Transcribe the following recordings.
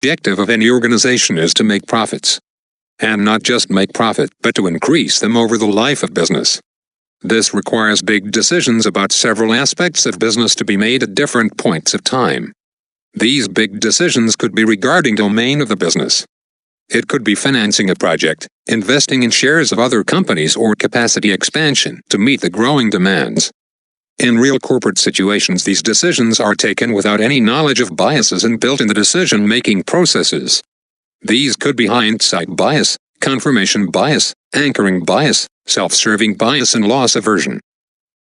The objective of any organization is to make profits. And not just make profit, but to increase them over the life of business. This requires big decisions about several aspects of business to be made at different points of time. These big decisions could be regarding the domain of the business. It could be financing a project, investing in shares of other companies, or capacity expansion to meet the growing demands. In real corporate situations, these decisions are taken without any knowledge of biases inbuilt in the decision-making processes. These could be hindsight bias, confirmation bias, anchoring bias, self-serving bias, and loss aversion.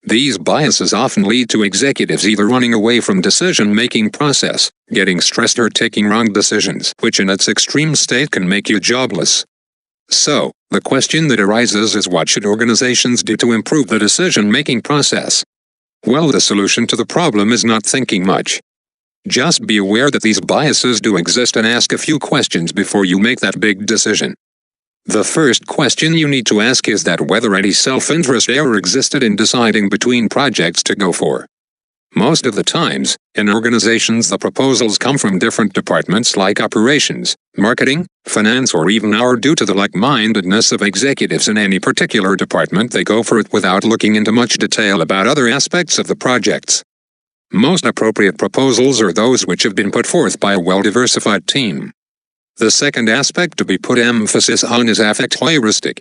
These biases often lead to executives either running away from decision-making process, getting stressed, or taking wrong decisions, which in its extreme state can make you jobless. So, the question that arises is, what should organizations do to improve the decision-making process? Well, the solution to the problem is not thinking much. Just be aware that these biases do exist and ask a few questions before you make that big decision. The first question you need to ask is that whether any self-interest ever existed in deciding between projects to go for. Most of the times, in organizations, the proposals come from different departments like operations, marketing, finance, or even are due to the like-mindedness of executives in any particular department. They go for it without looking into much detail about other aspects of the projects. Most appropriate proposals are those which have been put forth by a well-diversified team. The second aspect to be put emphasis on is affect heuristic.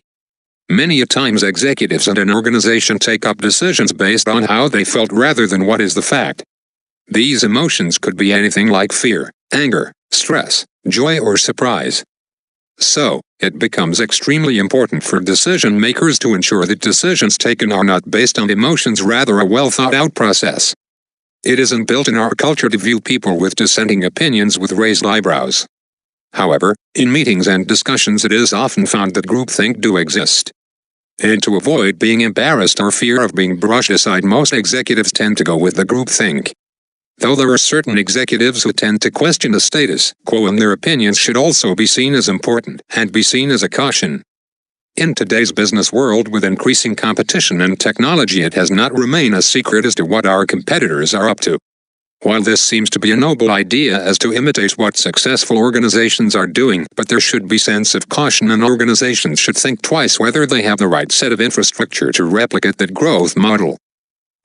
Many a times executives and an organization take up decisions based on how they felt rather than what is the fact. These emotions could be anything like fear, anger, stress, joy, or surprise. So, it becomes extremely important for decision makers to ensure that decisions taken are not based on emotions, rather a well-thought-out process. It isn't built in our culture to view people with dissenting opinions with raised eyebrows. However, in meetings and discussions, it is often found that groupthink do exist. And to avoid being embarrassed or fear of being brushed aside, most executives tend to go with the groupthink. Though there are certain executives who tend to question the status quo, and their opinions should also be seen as important and be seen as a caution. In today's business world with increasing competition and technology, it has not remained a secret as to what our competitors are up to. While this seems to be a noble idea as to imitate what successful organizations are doing, but there should be sense of caution, and organizations should think twice whether they have the right set of infrastructure to replicate that growth model.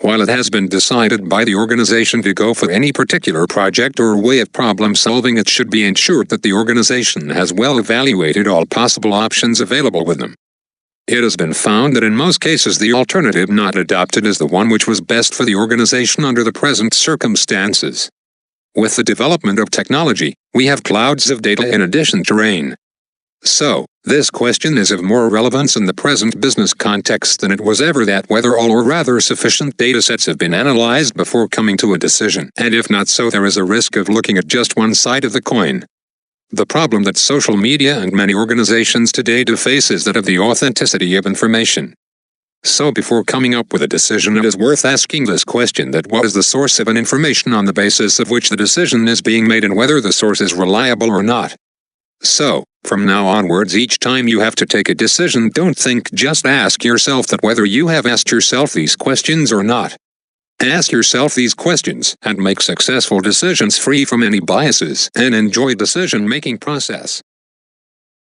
While it has been decided by the organization to go for any particular project or way of problem solving, it should be ensured that the organization has well evaluated all possible options available with them. It has been found that in most cases the alternative not adopted is the one which was best for the organization under the present circumstances. With the development of technology, we have clouds of data in addition to rain. So, this question is of more relevance in the present business context than it was ever, that whether all or rather sufficient datasets have been analyzed before coming to a decision, and if not so, there is a risk of looking at just one side of the coin. The problem that social media and many organizations today do face is that of the authenticity of information. So before coming up with a decision, it is worth asking this question: that what is the source of an information on the basis of which the decision is being made, and whether the source is reliable or not. So, from now onwards, each time you have to take a decision, don't think, just ask yourself that whether you have asked yourself these questions or not. Ask yourself these questions and make successful decisions free from any biases, and enjoy decision-making process.